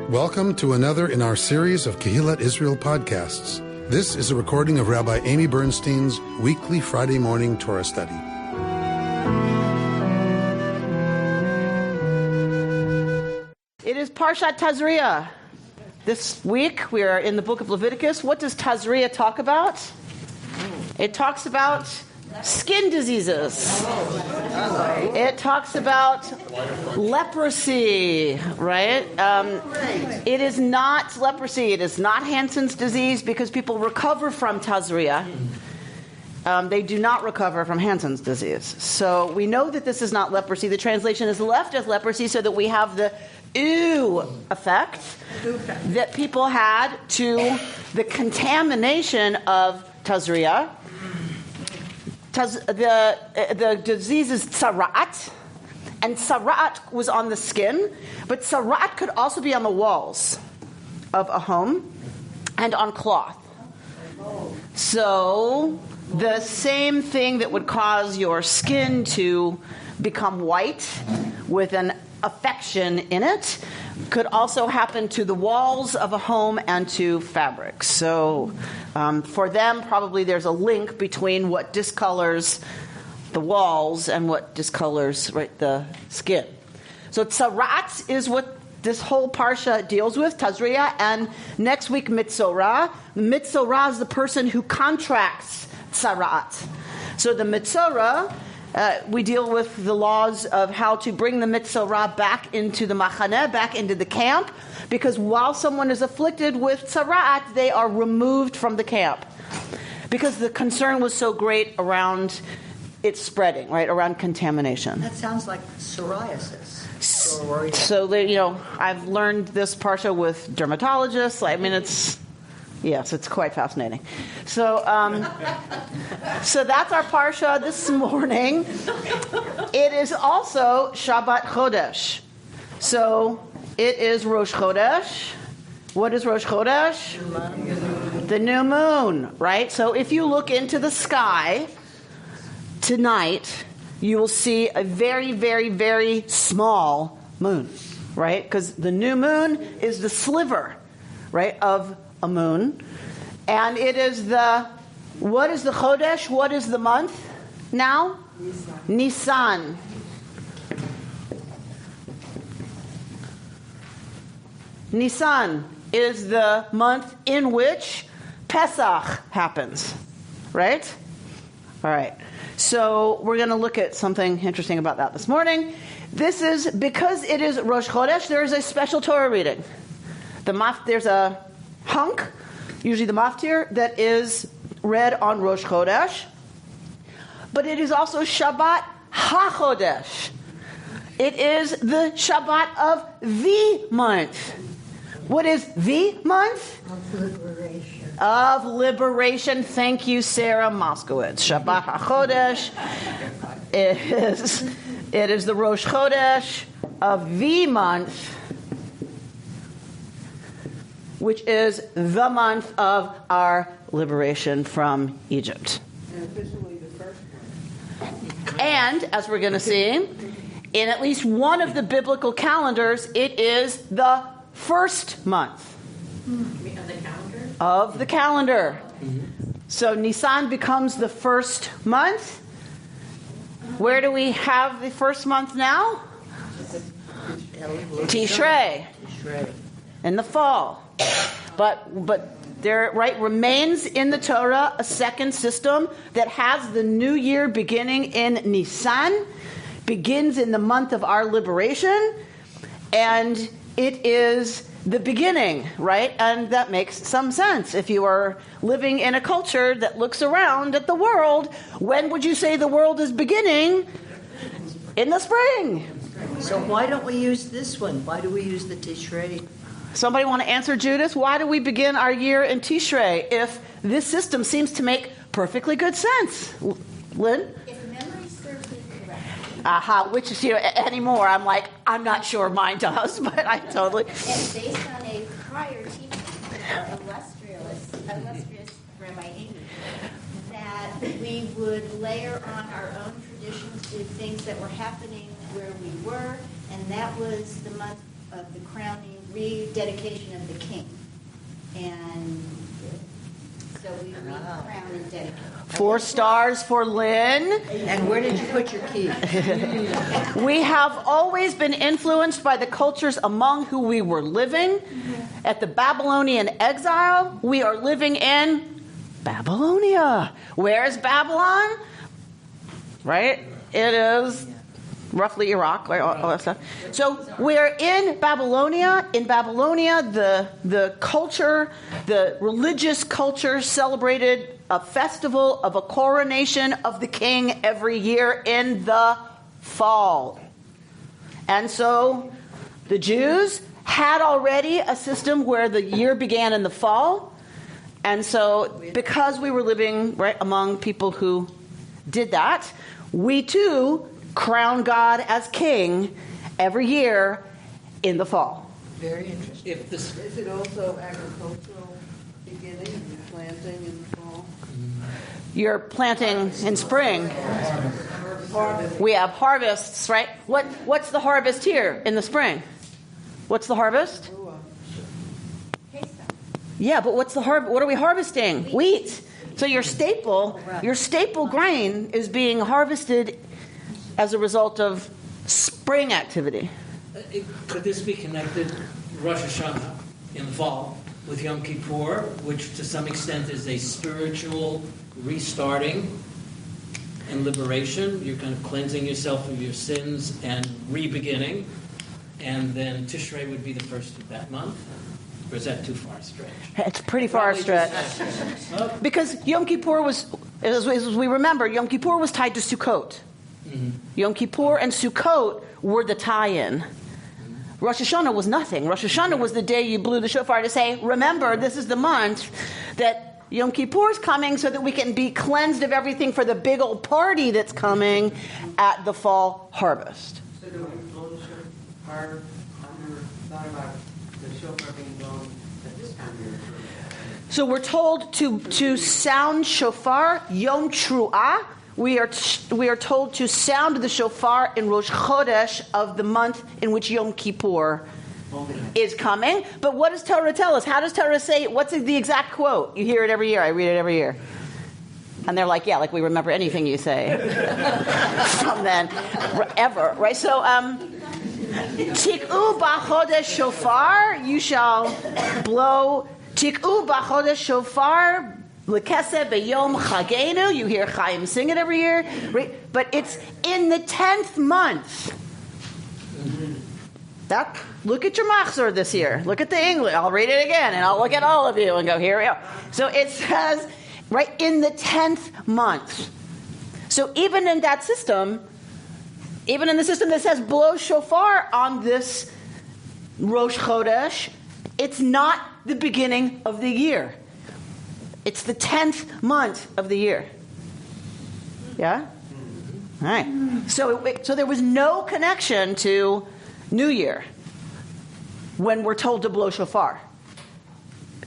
Welcome to another in our series of Kehillat Israel podcasts. This is a recording of Rabbi Amy Bernstein's weekly Friday morning Torah study. It is Parshat Tazria. This week we are in the book of Leviticus. What does Tazria talk about? It talks about skin diseases. It talks about leprosy, right? It is not leprosy. It is not Hansen's disease because people recover from Tazria. They do not recover from Hansen's disease. So we know that this is not leprosy. The translation is left as leprosy so that we have the ew effect that people had to the contamination of Tazria. The disease is tzara'at, and tzara'at was on the skin, but tzara'at could also be on the walls of a home and on cloth. So the same thing that would cause your skin to become white with an affection in it could also happen to the walls of a home and to fabric. So for them, probably there's a link between what discolors the walls and what discolors the skin. So tzara'at is what this whole parsha deals with, Tazria, and next week Mitzorah. Mitzorah is the person who contracts tzara'at. So the Mitzorah, we deal with the laws of how to bring the Mitzorah back into the machaneh, back into the camp, because while someone is afflicted with tzara'at, they are removed from the camp. Because the concern was so great around it spreading, right, around contamination. That sounds like psoriasis. So, I've learned this parsha with dermatologists. I mean, it's quite fascinating. So that's our parsha this morning. It is also Shabbat Chodesh. So it is Rosh Chodesh. What is Rosh Chodesh? The new moon, right? So if you look into the sky tonight, you will see a very, very, very small moon, right? Because the new moon is the sliver, right, of a moon. And it is what is the Chodesh? What is the month now? Nisan. Nisan is the month in which Pesach happens, right? All right. So we're going to look at something interesting about that this morning. This is, because it is Rosh Chodesh, there is a special Torah reading. There's a hunk, usually the maftir, that is read on Rosh Chodesh. But it is also Shabbat HaChodesh. It is the Shabbat of the month. What is the month? Of liberation. Of liberation. Thank you, Sarah Moskowitz. Shabbat HaChodesh. It is the Rosh Chodesh of the month, which is the month of our liberation from Egypt. And officially the first one. And, as we're going to see, in at least one of the biblical calendars, it is the first month of the calendar. So Nisan becomes the first month. Where do we have the first month now? Tishrei. In the fall. But there remains in the Torah a second system that has the new year beginning in Nisan, begins in the month of our liberation, and it is the beginning, right? And that makes some sense. If you are living in a culture that looks around at the world, when would you say the world is beginning? In the spring. So why don't we use this one? Why do we use the Tishrei? Somebody want to answer, Judith? Why do we begin our year in Tishrei if this system seems to make perfectly good sense? Lynn? If memory serves me correctly. Which is, anymore, I'm not sure mine does, but I totally... And based on a prior teaching of illustrious Rabbi Amy, that we would layer on our own traditions to things that were happening where we were, and that was the month of the crowning, rededication of the king. And so we crown and dedicate. 4 stars for Lynn. And where did you put your key? We have always been influenced by the cultures among who we were living. At the Babylonian exile, we are living in Babylonia. Where is Babylon? Right? It is roughly Iraq, right? All that stuff. So we're in Babylonia. In Babylonia, the culture, the religious culture celebrated a festival of a coronation of the king every year in the fall. And so the Jews had already a system where the year began in the fall. And so because we were living right among people who did that, we too crown God as king every year in the fall. Very interesting. Is it also agricultural beginning, planting in the fall? You're planting in spring. Harvest. We have harvests, right? What's the harvest here in the spring? What's the harvest? Yeah, but what's the what are we harvesting? Wheat. So your staple grain is being harvested as a result of spring activity. Could this be connected, Rosh Hashanah in the fall, with Yom Kippur, which to some extent is a spiritual restarting and liberation? You're kind of cleansing yourself of your sins and re-beginning. And then Tishrei would be the first of that month? Or is that too far a stretch? It's pretty far a stretch. Because Yom Kippur was, as we remember, Yom Kippur was tied to Sukkot. Mm-hmm. Yom Kippur and Sukkot were the tie-in. Rosh Hashanah was nothing. Rosh Hashanah was the day you blew the shofar to say, remember, this is the month that Yom Kippur is coming so that we can be cleansed of everything for the big old party that's coming at the fall harvest. So do we blow the shofar thought about the shofar being blown at this time of year? So we're told to sound shofar, Yom Tru'ah. We are told to sound the shofar in Rosh Chodesh of the month in which Yom Kippur is coming. But what does Torah tell us? How does Torah say? What's the exact quote? You hear it every year. I read it every year. And they're like, yeah, like we remember anything you say from then, ever, right? So, Tik'u b'chodesh shofar, you shall blow. Tik'u b'chodesh shofar. L'keseh b'yom chagenu, you hear Chaim sing it every year, right? But it's in the 10th month. Look at your machzor this year. Look at the English. I'll read it again, and I'll look at all of you and go, here we go. So it says, right, in the 10th month. So even in that system, even in the system that says blow shofar on this Rosh Chodesh, it's not the beginning of the year. It's the 10th month of the year. Yeah? All right. So there was no connection to New Year when we're told to blow shofar.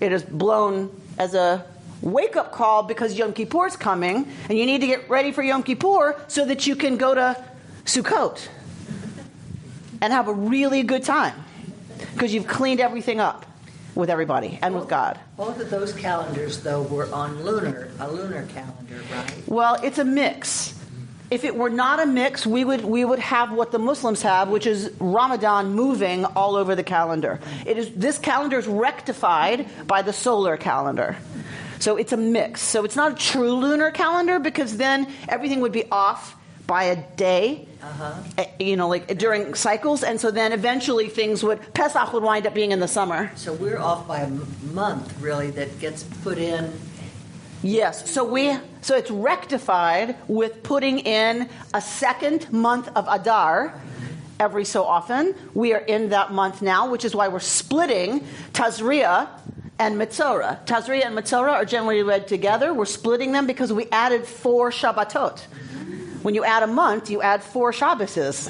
It is blown as a wake-up call because Yom Kippur is coming, and you need to get ready for Yom Kippur so that you can go to Sukkot and have a really good time because you've cleaned everything up with everybody and with God. Both of those calendars, though, were on a lunar calendar, right? Well, it's a mix. If it were not a mix, we would have what the Muslims have, which is Ramadan moving all over the calendar. This calendar is rectified by the solar calendar. So it's a mix. So it's not a true lunar calendar because then everything would be off by a day, like during cycles, and so then eventually Pesach would wind up being in the summer. So we're off by a month, really, that gets put in. Yes, so it's rectified with putting in a second month of Adar every so often. We are in that month now, which is why we're splitting Tazria and Metzora. Tazria and Metzora are generally read together. We're splitting them because we added 4 Shabbatot. When you add a month, you add 4 Shabbases.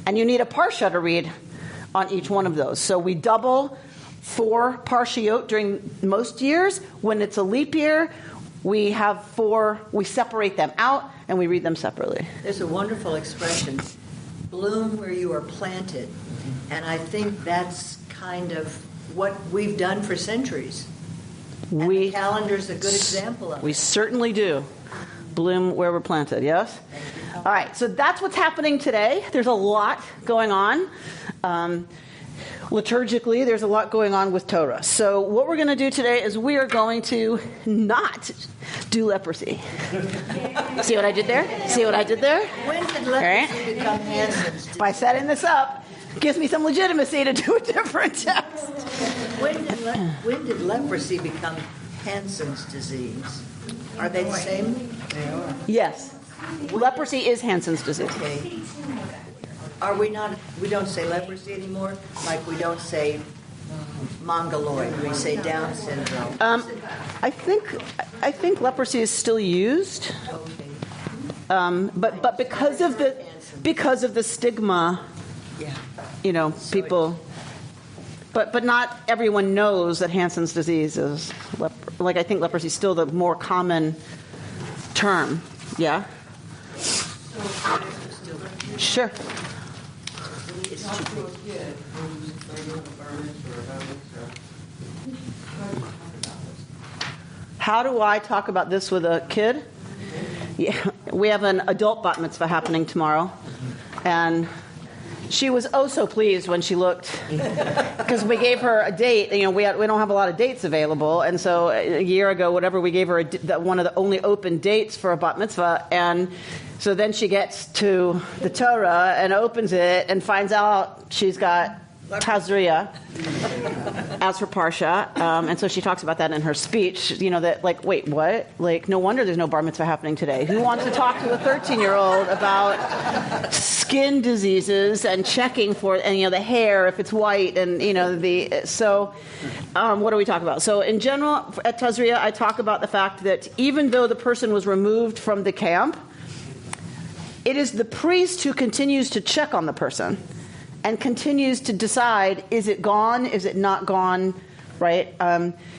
And you need a Parsha to read on each one of those. So we double 4 Parshiot during most years. When it's a leap year, we have 4, we separate them out and we read them separately. There's a wonderful expression, bloom where you are planted. And I think that's kind of what we've done for centuries. And the calendar's a good example of it. We certainly do. Bloom where we're planted, yes? All right, so that's what's happening today. There's a lot going on. Liturgically, there's a lot going on with Torah. So what we're going to do today is we are going to not do leprosy. See what I did there? See what I did there? When did leprosy become Hansen's disease? By setting this up, gives me some legitimacy to do a different text. When did leprosy become Hansen's disease? Are they the same? Yes. Leprosy is Hansen's disease. Okay. Are we not? We don't say leprosy anymore. Like we don't say mongoloid. We say Down syndrome. I think leprosy is still used, Okay. but because of the stigma, Yeah. people. But not everyone knows that Hansen's disease is I think leprosy is still the more common term. Yeah. Sure. Talk to a kid who's afraid of a furnace or a How do I talk about this with a kid? Yeah, we have an adult bat mitzvah happening tomorrow, and she was oh so pleased when she looked, because we gave her a date. We don't have a lot of dates available, and so a year ago, whatever, we gave her one of the only open dates for a bat mitzvah, and so then she gets to the Torah and opens it and finds out she's got Tazria as her parsha, and so she talks about that in her speech. Wait, what? No wonder there's no bar mitzvah happening today. Who wants to talk to a 13-year-old about skin diseases and checking for the hair if it's white and what do we talk about? So in general at Tazria, I talk about the fact that even though the person was removed from the camp, it is the priest who continues to check on the person and continues to decide, is it gone, is it not gone, right?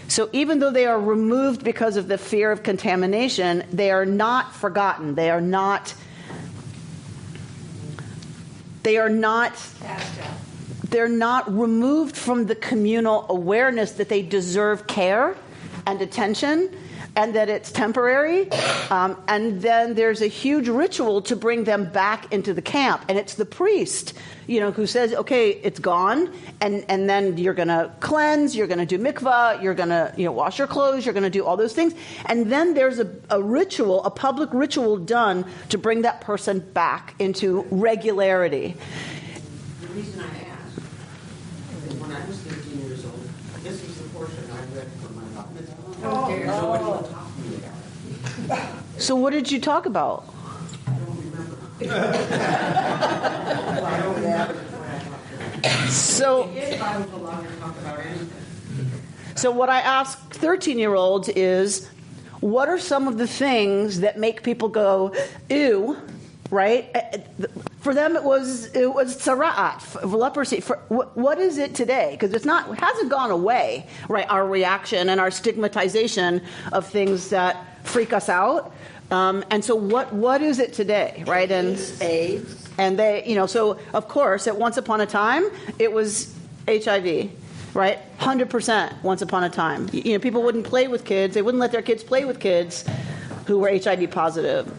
So even though they are removed because of the fear of contamination, they are not forgotten. They're not removed from the communal awareness that they deserve care and attention, and that it's temporary, and then there's a huge ritual to bring them back into the camp, and it's the priest, who says, okay, it's gone, and then you're going to cleanse, you're going to do mikvah, you're going to wash your clothes, you're going to do all those things, and then there's a ritual, a public ritual done to bring that person back into regularity. The reason I asked is when I was 13 years old, this is the portion I read from my bat mitzvah. Nobody will talk to me about it. So what did you talk about? I don't remember. I don't remember what I talked about. So If I was allowed to talk about anything. So what I ask 13-year-olds is, what are some of the things that make people go, ew, right? For them, it was tzara'at, leprosy. What is it today? Because it hasn't gone away, right? Our reaction and our stigmatization of things that freak us out. And so what is it today, right? AIDS. And they, so of course, at once upon a time, it was HIV, right? 100% once upon a time. People wouldn't play with kids. They wouldn't let their kids play with kids who were HIV positive.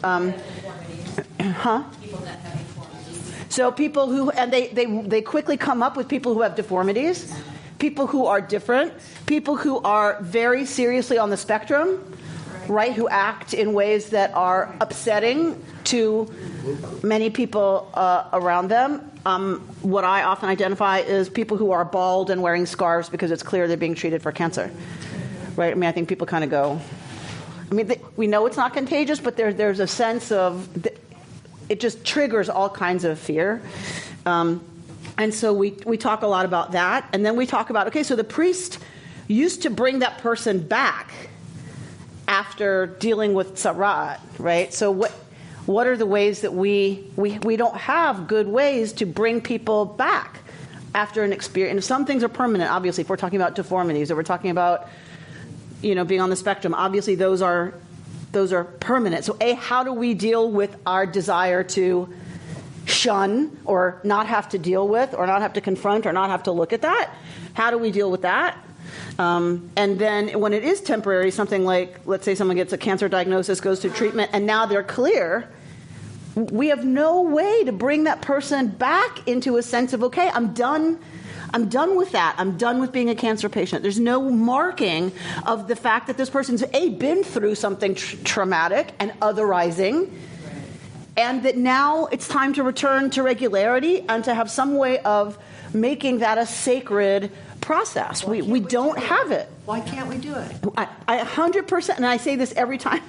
So people who, and they quickly come up with people who have deformities, people who are different, people who are very seriously on the spectrum, right, who act in ways that are upsetting to many people around them. What I often identify is people who are bald and wearing scarves because it's clear they're being treated for cancer, right? I think people kind of go, we know it's not contagious, but there's a sense of, it just triggers all kinds of fear. And so we talk a lot about that. And then we talk about, okay, so the priest used to bring that person back after dealing with tzara'at, right? So what are the ways that we don't have good ways to bring people back after an experience? And some things are permanent, obviously. If we're talking about deformities or we're talking about, being on the spectrum, obviously those are permanent. So how do we deal with our desire to shun or not have to deal with or not have to confront or not have to look at that? How do we deal with that? And then when it is temporary, something like, let's say someone gets a cancer diagnosis, goes through treatment, and now they're clear, we have no way to bring that person back into a sense of, okay, I'm done with that. I'm done with being a cancer patient. There's no marking of the fact that this person's, been through something traumatic and otherizing, and that now it's time to return to regularity and to have some way of making that a sacred process. We don't have it. Why can't we do it? I 100%, and I say this every time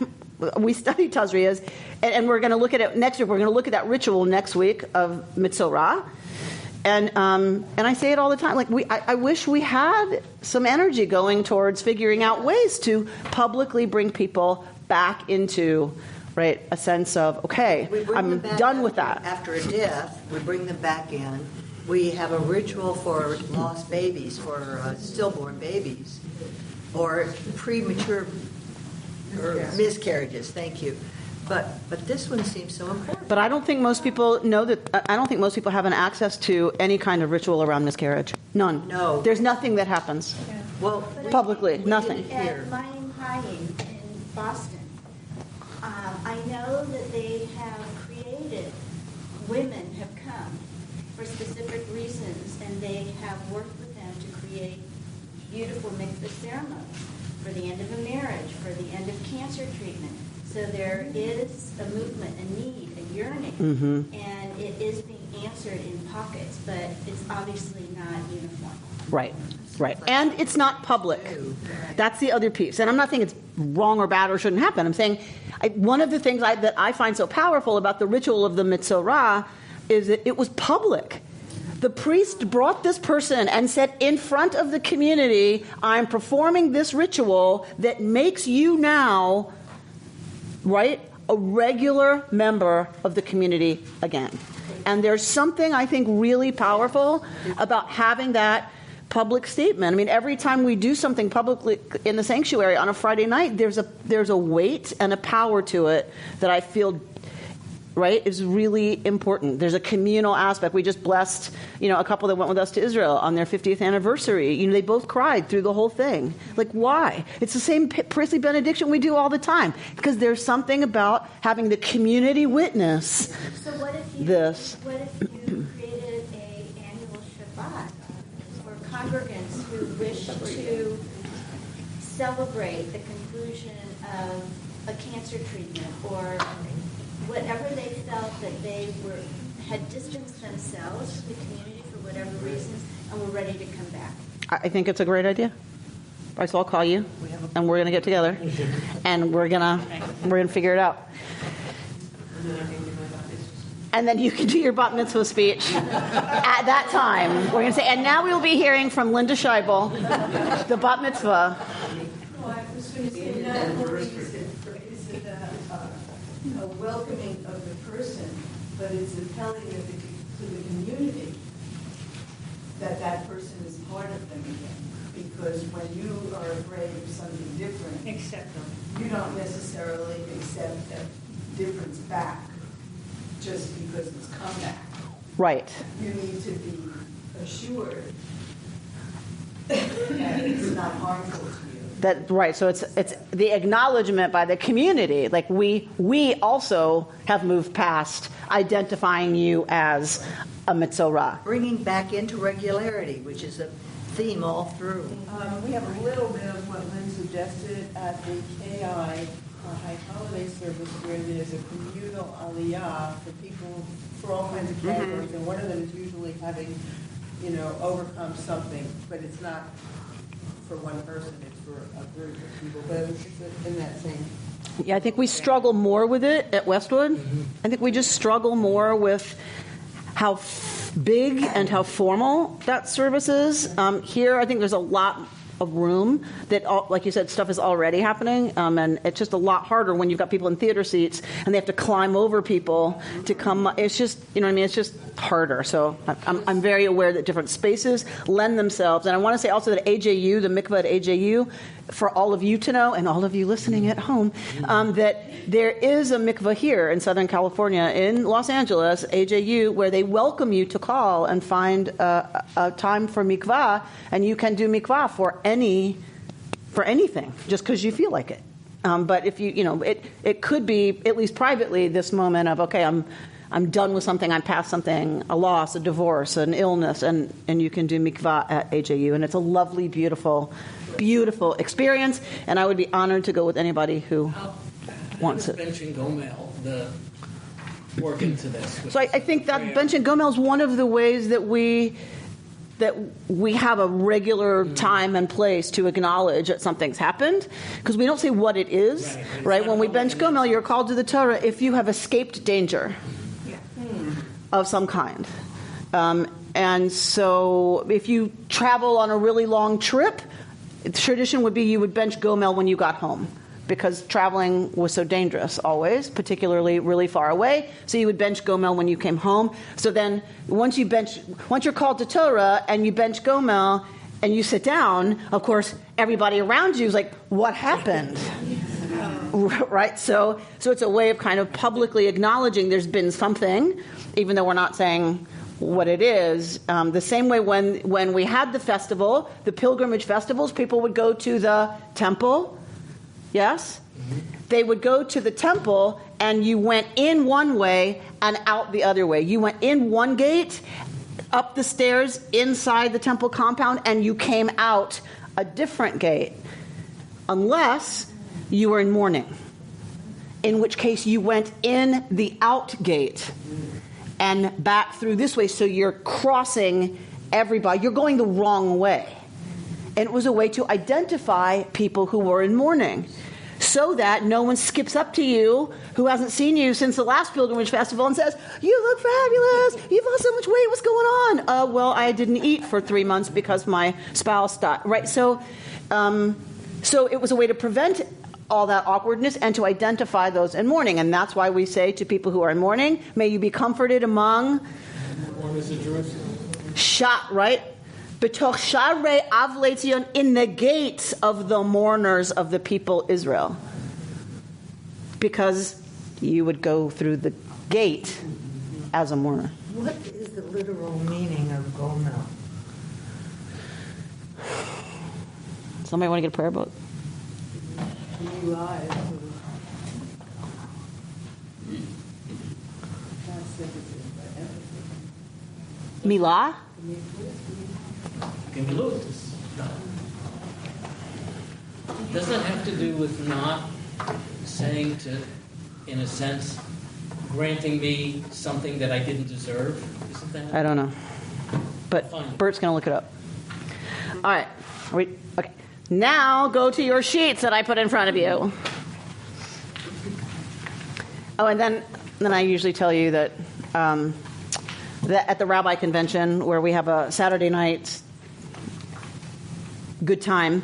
we study Tazrias, and we're going to look at it next week. We're going to look at that ritual next week of Mitzorah. And I say it all the time. Like I wish we had some energy going towards figuring out ways to publicly bring people back into, right, a sense of, okay, I'm done with that. After a death, we bring them back in. We have a ritual for lost babies, for stillborn babies, or premature or miscarriages. Thank you. But this one seems so important. But I don't think most people know that. I don't think most people have an access to any kind of ritual around miscarriage. None. No. There's nothing that happens. Yeah. Well, publicly, nothing. At Mayan Haying in Boston, I know that they have created. Women have come for specific reasons, and they have worked with them to create beautiful mikvah ceremonies for the end of a marriage, for the end of cancer treatment. So there is a movement, a need, a yearning, and it is being answered in pockets, but it's obviously not uniform. Right. And it's not public. That's the other piece. And I'm not saying it's wrong or bad or shouldn't happen. I'm saying one of the things that I find so powerful about the ritual of the Mitzorah is that it was public. The priest brought this person and said, in front of the community, I'm performing this ritual that makes you now, right, a regular member of the community again. And there's something, I think, really powerful about having that public statement. I mean, every time we do something publicly in the sanctuary on a Friday night, there's a weight and a power to it that I feel, right, is really important. There's a communal aspect. We just blessed, a couple that went with us to Israel on their 50th anniversary. They both cried through the whole thing. Like, why? It's the same priestly benediction we do all the time. Because there's something about having the community witness this. What if you created an annual Shabbat for congregants who wish to celebrate the conclusion of a cancer treatment or whatever they felt that they had distanced themselves from the community for whatever reasons and were ready to come back? I think it's a great idea. So I'll call you, and we're going to get together, and we're gonna figure it out. And then you can do your bat mitzvah speech at that time. We're going to say, and now we will be hearing from Linda Scheibel, the bat mitzvah. Well, I was going to say, not only is it a welcoming of the person, but it's a telling to the community that person is part of them again. Because when you are afraid of something different, you don't necessarily accept that difference back just because it's come back. Right. You need to be assured that it's not harmful to you. That right. So it's the acknowledgement by the community. Like we also have moved past identifying you as a Mitzorah. Bringing back into regularity, which is a theme all through. We have a little bit of what Lynn suggested at the KI HaChodesh service, where there's a communal aliyah for people for all kinds of categories, and one of them is usually having, overcome something, but it's not for one person; it's for a group of people. But it's in that same. Yeah, I think we struggle more with it at Westwood. I think we just struggle more with how big and how formal that service is. Here, I think there's a lot of room that, like you said, stuff is already happening, and it's just a lot harder when you've got people in theater seats and they have to climb over people to come. It's just, It's just harder. So I'm very aware that different spaces lend themselves. And I want to say also that AJU, the mikvah at AJU, for all of you to know, and all of you listening at home, that there is a mikvah here in Southern California, in Los Angeles, AJU, where they welcome you to call and find a time for mikvah, and you can do mikvah for anything, just because you feel like it. But if it could be, at least privately, this moment of, okay, I'm done with something, I'm past something, a loss, a divorce, an illness, and you can do mikvah at AJU. And it's a lovely, beautiful, beautiful experience, and I would be honored to go with anybody who wants it. Bench and Gomel, the work into this. So I think that bench and Gomel is one of the ways that we have a regular time and place to acknowledge that something's happened, because we don't say what it is, right? When we bench Gomel, you're called to the Torah if you have escaped danger of some kind. And so if you travel on a really long trip, the tradition would be you would bench Gomel when you got home, because traveling was so dangerous always, particularly really far away. So you would bench Gomel when you came home. So then once you're called to Torah and you bench Gomel and you sit down, of course, everybody around you is like, what happened? Right? So it's a way of kind of publicly acknowledging there's been something, even though we're not saying what it is. The same way when we had the festival, the pilgrimage festivals, people would go to the temple. Yes? Mm-hmm. They would go to the temple, and you went in one way and out the other way. You went in one gate, up the stairs inside the temple compound, and you came out a different gate. Unless you were in mourning, in which case you went in the out gate and back through this way. So you're crossing everybody. You're going the wrong way. And it was a way to identify people who were in mourning, so that no one skips up to you who hasn't seen you since the last pilgrimage festival and says, "You look fabulous. You've lost so much weight. What's going on?" Well, I didn't eat for 3 months because my spouse died. Right? So it was a way to prevent all that awkwardness and to identify those in mourning. And that's why we say to people who are in mourning, "May you be comforted among mourners of Jerusalem." Right? B'toch sharei avlei Tzion, in the gates of the mourners of the people Israel. Because you would go through the gate as a mourner. What is the literal meaning of Gomel? Somebody want to get a prayer book? Milah? Does that have to do with not saying to, in a sense, granting me something that I didn't deserve? Isn't that? I don't know. But Fine. Bert's going to look it up. All right. Okay. Now go to your sheets that I put in front of you. Oh, and then I usually tell you that at the rabbi convention, where we have a Saturday night good time,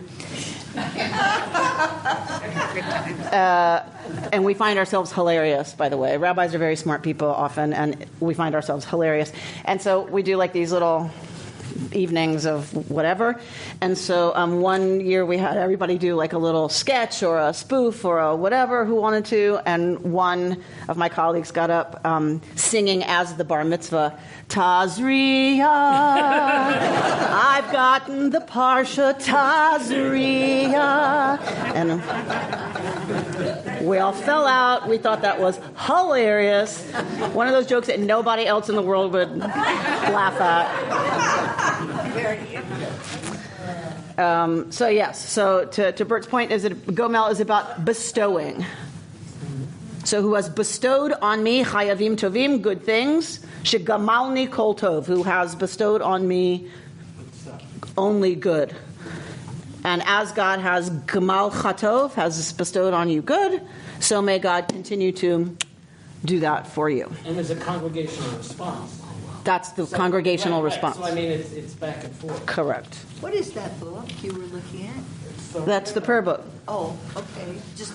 and we find ourselves hilarious, by the way. Rabbis are very smart people often, and we find ourselves hilarious. And so we do like these little evenings of whatever. And so one year we had everybody do like a little sketch or a spoof or a whatever who wanted to, and one of my colleagues got up singing as the bar mitzvah, Tazria, I've gotten the Parsha Tazria. And we all fell out. We thought that was hilarious. One of those jokes that nobody else in the world would laugh at. So yes, so to Bert's point, is that Gomel is about bestowing. So who has bestowed on me chayavim tovim, good things, shegamalni kol tov, who has bestowed on me only good. And as God has gamal chatov, has bestowed on you good, so may God continue to do that for you. And there's a congregational response. That's the congregational response. So I mean, it's back and forth. Correct. What is that book you were looking at? That's the prayer book. Oh, okay. Just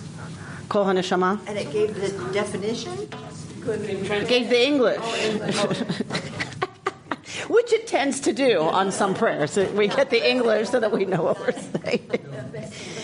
Kol HaNeshama. and it gave the definition. It gave the English. which it tends to do on some prayers. So we get the English so that we know what we're saying.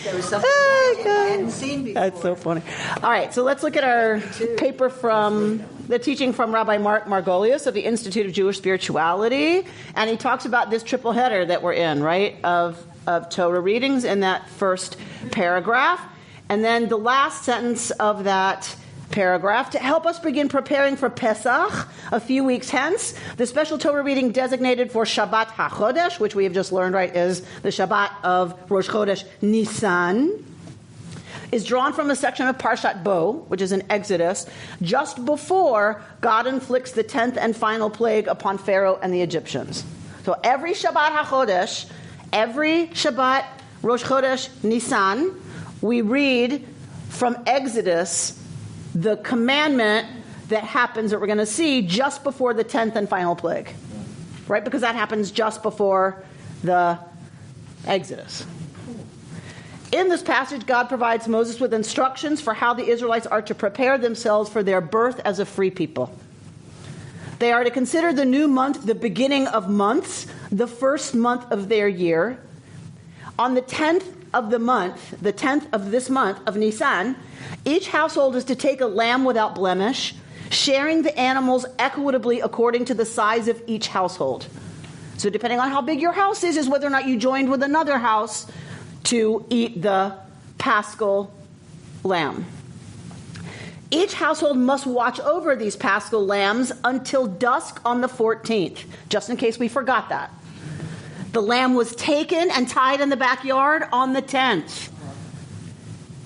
There was something I hadn't seen before. That's so funny. All right, so let's look at our paper from the teaching from Rabbi Mark Margolius of the Institute of Jewish Spirituality, and he talks about this triple header that we're in, right, of Torah readings in that first paragraph, and then the last sentence of that paragraph to help us begin preparing for Pesach a few weeks hence. The special Torah reading designated for Shabbat HaChodesh, which we have just learned, right, is the Shabbat of Rosh Chodesh Nisan, is drawn from a section of Parshat Bo, which is in Exodus, just before God inflicts the 10th and final plague upon Pharaoh and the Egyptians. So every Shabbat HaChodesh, every Shabbat Rosh Chodesh Nisan, we read from Exodus the commandment that happens that we're going to see just before the 10th and final plague, right? Because that happens just before the Exodus. In this passage, God provides Moses with instructions for how the Israelites are to prepare themselves for their birth as a free people. They are to consider the new month the beginning of months, the first month of their year. On the 10th of the month, the 10th of this month of Nisan, each household is to take a lamb without blemish, sharing the animals equitably according to the size of each household. So depending on how big your house is whether or not you joined with another house to eat the paschal lamb. Each household must watch over these paschal lambs until dusk on the 14th, just in case we forgot that. The lamb was taken and tied in the backyard on the 10th.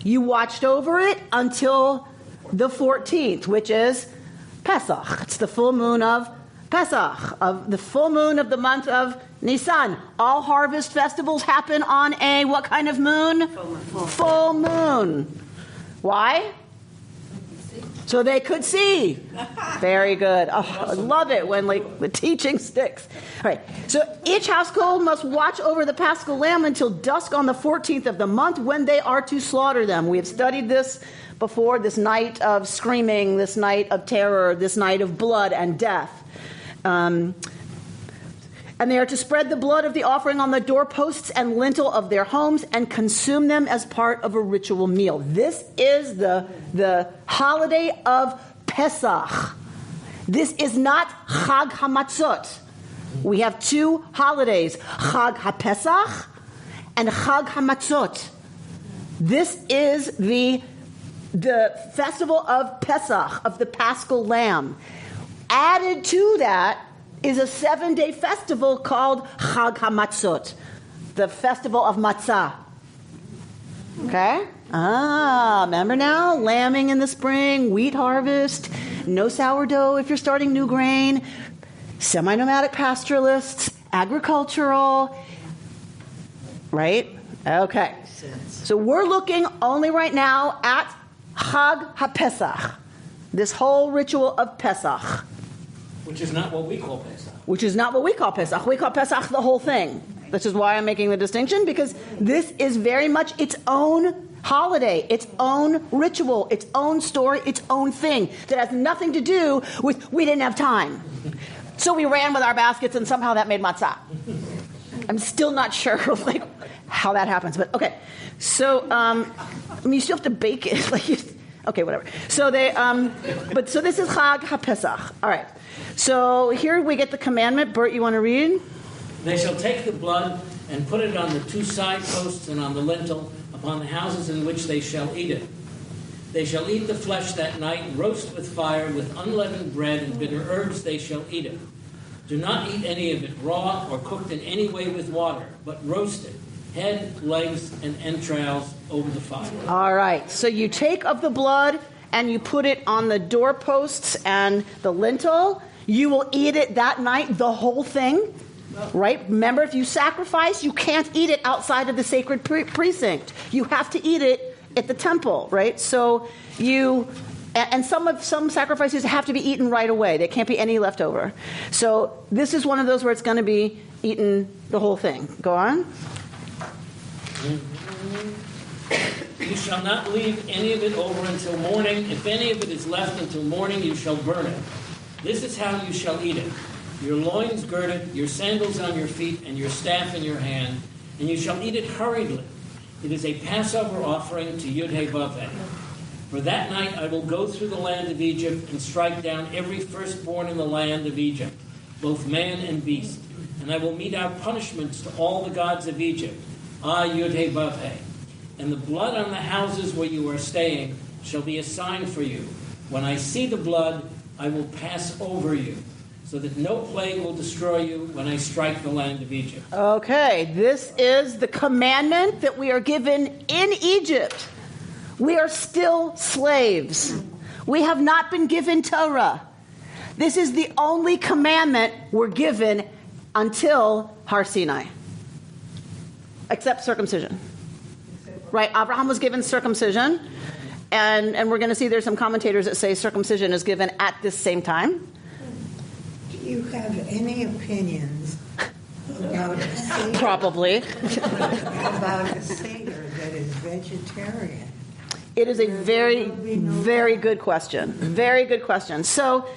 You watched over it until the 14th, which is Pesach. It's the full moon of Pesach, of the full moon of the month of Nisan. All harvest festivals happen on a what kind of moon? Full moon. Why? So they could see. Very good. Oh, I love it when the teaching sticks. All right. So each household must watch over the paschal lamb until dusk on the 14th of the month when they are to slaughter them. We have studied this before, this night of screaming, this night of terror, this night of blood and death. And they are to spread the blood of the offering on the doorposts and lintel of their homes and consume them as part of a ritual meal. This is the holiday of Pesach. This is not Chag HaMatzot. We have two holidays, Chag HaPesach and Chag HaMatzot. This is the festival of Pesach, of the Paschal Lamb. Added to that is a 7-day festival called Chag HaMatzot, the festival of matzah. Okay? Remember now? Lambing in the spring, wheat harvest, no sourdough if you're starting new grain, semi-nomadic pastoralists, agricultural, right? Okay. So we're looking only right now at Chag HaPesach, this whole ritual of Pesach. Which is not what we call Pesach. Which is not what we call Pesach. We call Pesach the whole thing. This is why I'm making the distinction, because this is very much its own holiday, its own ritual, its own story, its own thing that has nothing to do with we didn't have time. So we ran with our baskets and somehow that made matzah. I'm still not sure how that happens, but okay. So, you still have to bake it. Okay, whatever. So so this is Chag HaPesach. All right. So here we get the commandment. Bert, you want to read? They shall take the blood and put it on the two side posts and on the lintel upon the houses in which they shall eat it. They shall eat the flesh that night, roast with fire, with unleavened bread and bitter herbs they shall eat it. Do not eat any of it raw or cooked in any way with water, but roast it, head, legs, and entrails over the fire. All right. So you take of the blood and you put it on the doorposts and the lintel. You will eat it that night, the whole thing. Right? Remember, if you sacrifice, you can't eat it outside of the sacred precinct. You have to eat it at the temple, right? So and some sacrifices have to be eaten right away. There can't be any left over. So this is one of those where it's going to be eaten the whole thing. Go on. You shall not leave any of it over until morning. If any of it is left until morning, you shall burn it. This is how you shall eat it. your loins girded, your sandals on your feet, and your staff in your hand, and you shall eat it hurriedly. It is a Passover offering to Yud-Heh-Vav-Heh. For that night I will go through the land of Egypt and strike down every firstborn in the land of Egypt, both man and beast. And I will mete out punishments to all the gods of Egypt, Yud-Heh-Vav-Heh. And the blood on the houses where you are staying shall be a sign for you. When I see the blood, I will pass over you, so that no plague will destroy you when I strike the land of Egypt. Okay, this is the commandment that we are given in Egypt. We are still slaves. We have not been given Torah. This is the only commandment we're given until Har Sinai. Except circumcision. Right? Abraham was given circumcision. And we're going to see there's some commentators that say circumcision is given at this same time. Do you have any opinions about a Seder? Probably. About a Seder that is vegetarian? It is a very, very good question. Very good question. So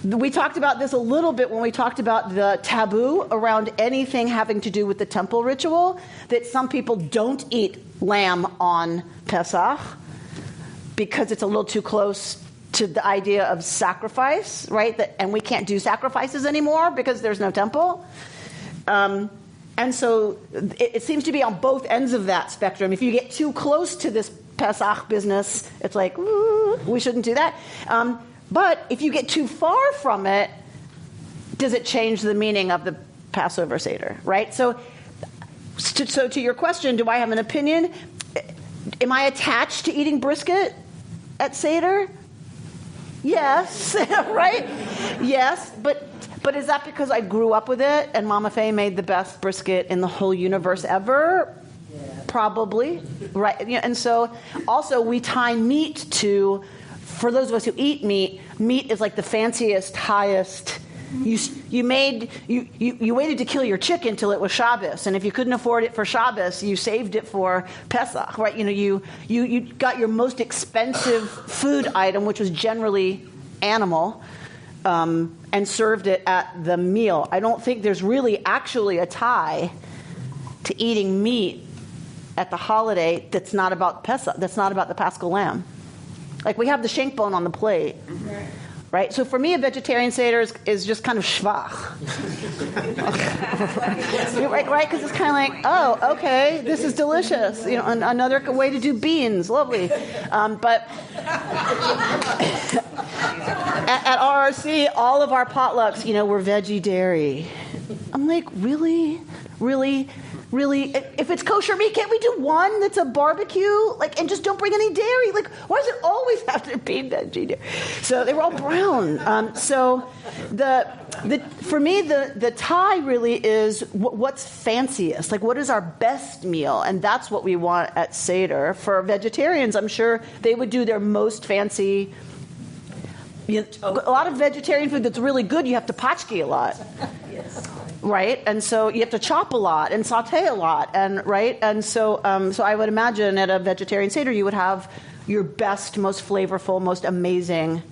we talked about this a little bit when we talked about the taboo around anything having to do with the temple ritual, that some people don't eat lamb on Pesach because it's a little too close to the idea of sacrifice, right? And we can't do sacrifices anymore because there's no temple. And so it seems to be on both ends of that spectrum. If you get too close to this Pesach business, it's like, ooh, we shouldn't do that. But if you get too far from it, does it change the meaning of the Passover Seder, right? So to your question, do I have an opinion? Am I attached to eating brisket at Seder? Yes, right? Yes, but is that because I grew up with it and Mama Faye made the best brisket in the whole universe ever? Probably, right? And so also we tie meat to, for those of us who eat meat, meat is like the fanciest, highest. You waited to kill your chicken till it was Shabbos, and if you couldn't afford it for Shabbos, you saved it for Pesach, right? You got your most expensive food item, which was generally animal, and served it at the meal. I don't think there's really actually a tie to eating meat at the holiday that's not about Pesach, that's not about the Paschal Lamb. Like we have the shank bone on the plate. Right? So for me, a vegetarian Seder is just kind of schwach. Right? Because it's kind of like, oh, okay, this is delicious. Another way to do beans. Lovely. But at RRC, all of our potlucks, we're veggie dairy. I'm like, really? Really? Really? If it's kosher meat, can't we do one that's a barbecue? And just don't bring any dairy? Why does it always have to be veggie dairy? So they were all brown. So for me, the tie really is what's fanciest. What is our best meal? And that's what we want at Seder. For vegetarians, I'm sure they would do their most fancy. A lot of vegetarian food that's really good, you have to pachki a lot. Yes. Right? And so you have to chop a lot and saute a lot, and so I would imagine at a vegetarian Seder you would have your best, most flavorful, most amazing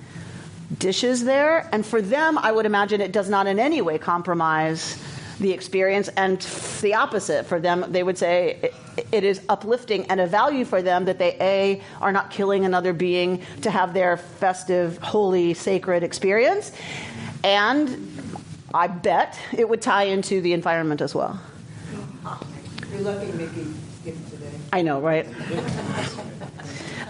dishes there. And for them, I would imagine it does not in any way compromise the experience. And the opposite, for them, they would say it is uplifting and a value for them that they, are not killing another being to have their festive, holy, sacred experience. And I bet it would tie into the environment as well. You're lucky Mickey skipped today. I know, right?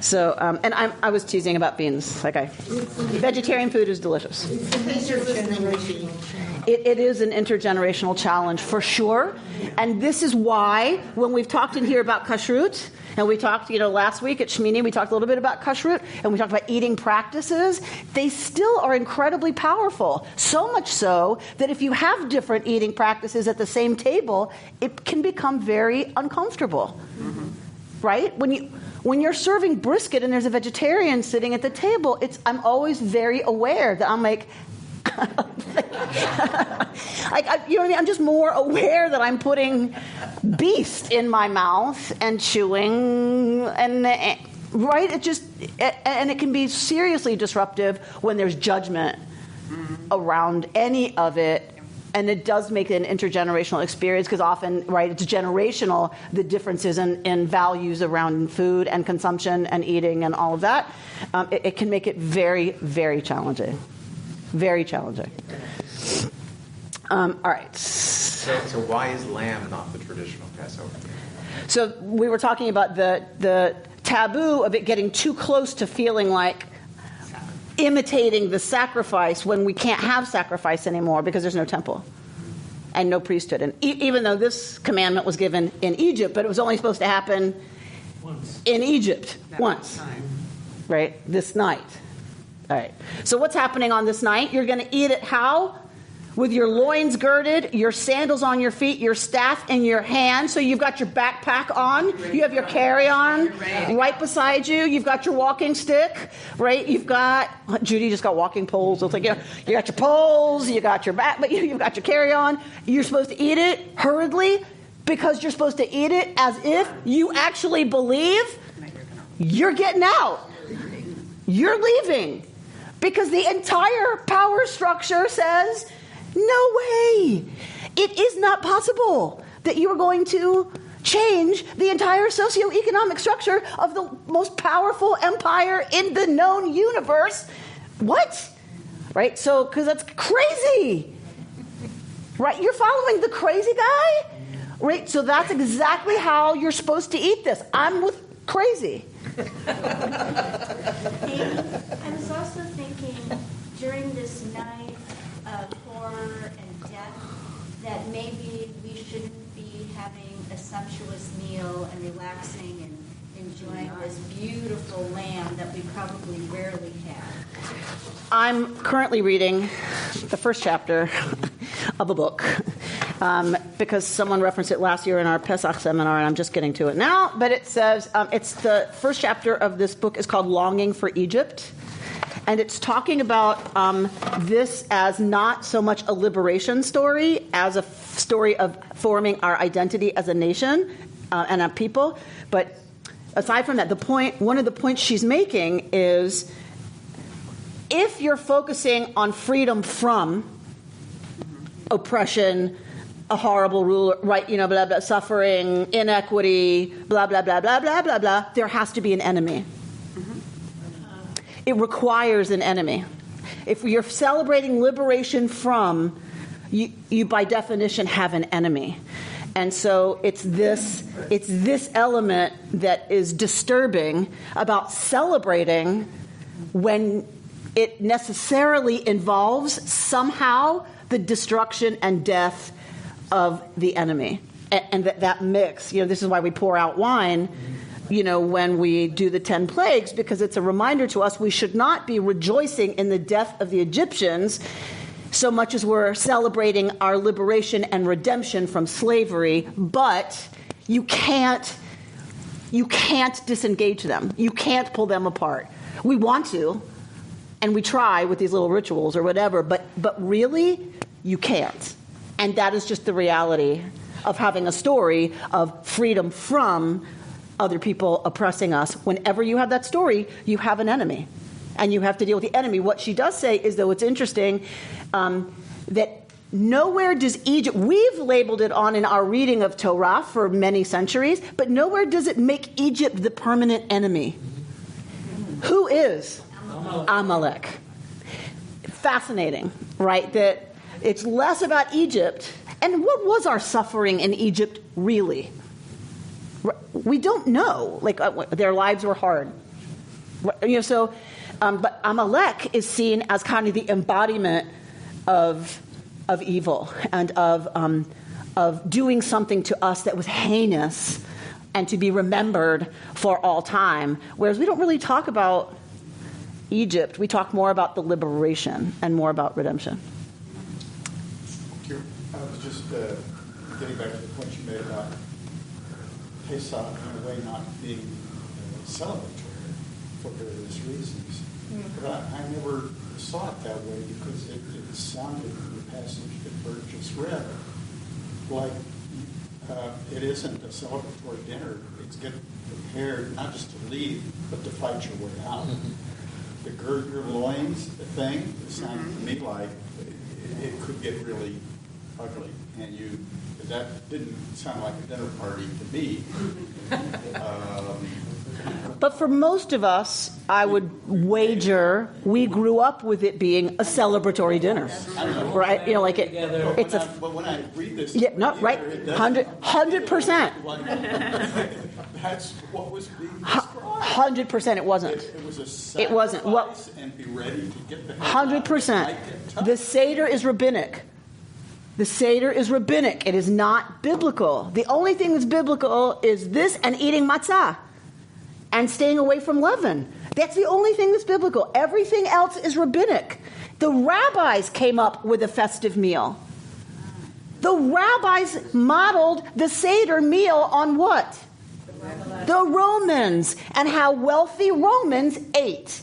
So, and I was teasing about beans. Vegetarian food is delicious. It is an intergenerational challenge for sure. And this is why, when we've talked in here about kashrut, and we talked, last week at Shmini, we talked a little bit about kashrut, and we talked about eating practices, they still are incredibly powerful. So much so that if you have different eating practices at the same table, it can become very uncomfortable. Mm-hmm. Right? When you're serving brisket and there's a vegetarian sitting at the table, I'm always very aware that I'm like, you know what I mean? I'm just more aware that I'm putting beast in my mouth and chewing, and right? And it can be seriously disruptive when there's judgment around any of it. And it does make it an intergenerational experience because often, right, it's generational, the differences in values around food and consumption and eating and all of that. It can make it very, very challenging. Very challenging. All right. So why is lamb not the traditional Passover? So we were talking about the taboo of it getting too close to feeling like imitating the sacrifice when we can't have sacrifice anymore because there's no temple and no priesthood. And even though this commandment was given in Egypt, but it was only supposed to happen in Egypt once, right? This night. All right. So what's happening on this night? You're going to eat it how? With your loins girded, your sandals on your feet, your staff in your hand. So you've got your backpack on. You have your carry-on right beside you. You've got your walking stick, right? You've got, Judy just got walking poles. It's like, you got your poles, you got your back, but you've got your carry-on. You're supposed to eat it hurriedly because you're supposed to eat it as if you actually believe you're getting out. You're leaving. Because the entire power structure says, no way. It is not possible that you are going to change the entire socioeconomic structure of the most powerful empire in the known universe. What? Right? So, because that's crazy. Right? You're following the crazy guy? Right? So that's exactly how you're supposed to eat this. I'm with crazy. I was also thinking during this night of horror and death that maybe we shouldn't be having a sumptuous meal and relaxing and enjoying this beautiful lamb that we probably rarely have. I'm currently reading the first chapter of a book because someone referenced it last year in our Pesach seminar, and I'm just getting to it now. But it says, it's the first chapter of this book is called Longing for Egypt. And it's talking about this as not so much a liberation story as a story of forming our identity as a nation and a people. But aside from that, one of the points she's making is if you're focusing on freedom from oppression, a horrible ruler, right, blah, blah, suffering, inequity, blah, blah, blah, blah, blah, blah, blah, there has to be an enemy. It requires an enemy. If you're celebrating liberation from, you by definition have an enemy. And so it's this element that is disturbing about celebrating when it necessarily involves somehow the destruction and death of the enemy. And that mix, this is why we pour out wine, when we do the 10 plagues, because it's a reminder to us we should not be rejoicing in the death of the Egyptians so much as we're celebrating our liberation and redemption from slavery, but you can't disengage them. You can't pull them apart. We want to, and we try with these little rituals or whatever, but really, you can't. And that is just the reality of having a story of freedom from other people oppressing us. Whenever you have that story, you have an enemy. And you have to deal with the enemy. What she does say is, though, it's interesting that nowhere does Egypt, we've labeled it on in our reading of Torah for many centuries, but nowhere does it make Egypt the permanent enemy. Who is? Amalek. Fascinating, right? That it's less about Egypt. And what was our suffering in Egypt really? We don't know. Their lives were hard. But Amalek is seen as kind of the embodiment of evil and of doing something to us that was heinous and to be remembered for all time. Whereas we don't really talk about Egypt. We talk more about the liberation and more about redemption. I was just getting back to the point you made about Pesach in a way not being celebratory for various reasons. But I never saw it that way because it sounded in the passage that Bert just read like it isn't a celebratory dinner. It's get prepared not just to leave, but to fight your way out. the gird your loins thing, it sounded to me like it could get really ugly. And that didn't sound like a dinner party to me. But for most of us, I would wager we grew up with it being a celebratory dinner, right? You know, like it's a. But when I read this, yeah, no, right, 100%. That's what was being described. 100%, it wasn't. It was a sacrifice. It wasn't. Well, and be ready to get the 100%. The Seder is rabbinic. The Seder is rabbinic. It is not biblical. The only thing that's biblical is this and eating matzah and staying away from leaven. That's the only thing that's biblical. Everything else is rabbinic. The rabbis came up with a festive meal. The rabbis modeled the Seder meal on what? The Romans, and how wealthy Romans ate.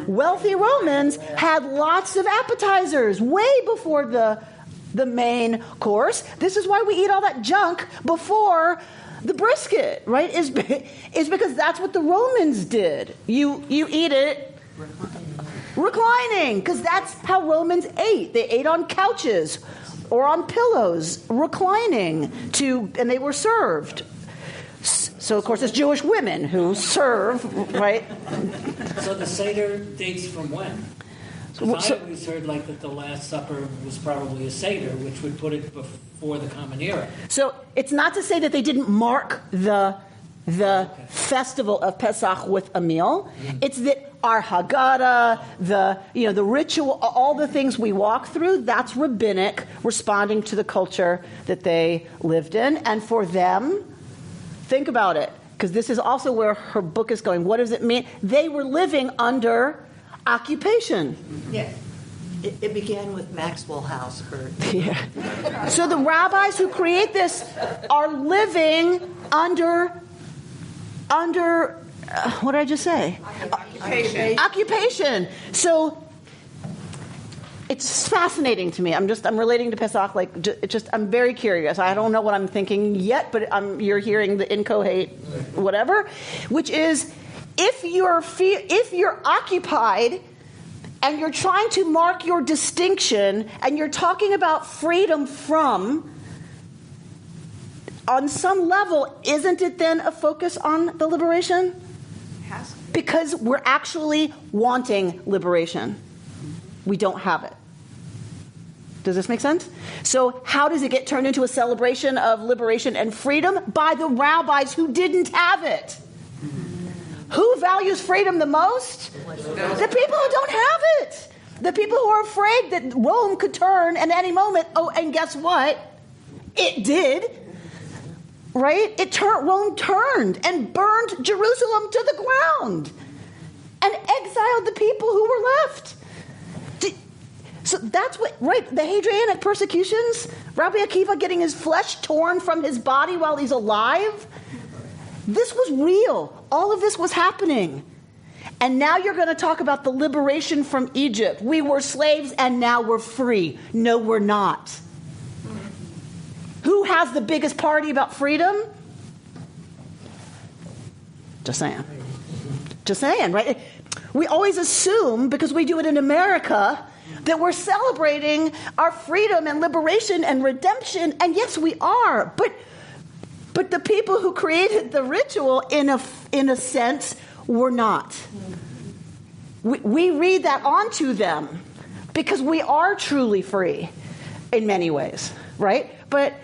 Wealthy Romans had lots of appetizers way before the main course. This is why we eat all that junk before the brisket, right? Is because that's what the Romans did. You eat it reclining, because that's how Romans ate. They ate on couches or on pillows, reclining and they were served. So, of course, it's Jewish women who serve, right? So the Seder dates from when? Because I always heard that the Last Supper was probably a Seder, which would put it before the Common Era. So it's not to say that they didn't mark the festival of Pesach with a meal. Mm-hmm. It's that our Haggadah, the ritual, all the things we walk through, that's rabbinic, responding to the culture that they lived in. And for them, think about it, because this is also where her book is going. What does it mean? They were living under occupation. Yes. It began with Maxwell House. Yeah. So the rabbis who create this are living under what did I just say? Occupation. So it's fascinating to me. I'm relating to Pesach. I'm very curious. I don't know what I'm thinking yet, but you're hearing the incoherent whatever, which is if you're occupied and you're trying to mark your distinction and you're talking about freedom from, on some level, isn't it then a focus on the liberation? It has to be. Because we're actually wanting liberation. We don't have it. Does this make sense? So how does it get turned into a celebration of liberation and freedom? By the rabbis who didn't have it. Who values freedom the most? The people who don't have it. The people who are afraid that Rome could turn at any moment. Oh, and guess what? It did. Right? Rome turned and burned Jerusalem to the ground and exiled the people who were left. So that's what, right, the Hadrianic persecutions, Rabbi Akiva getting his flesh torn from his body while he's alive. This was real. All of this was happening. And now you're going to talk about the liberation from Egypt. We were slaves and now we're free. No, we're not. Who has the biggest party about freedom? Just saying. Just saying, right? We always assume, because we do it in America, that we're celebrating our freedom and liberation and redemption. And yes, we are. But the people who created the ritual, in a sense, were not. We read that onto them because we are truly free in many ways, right? But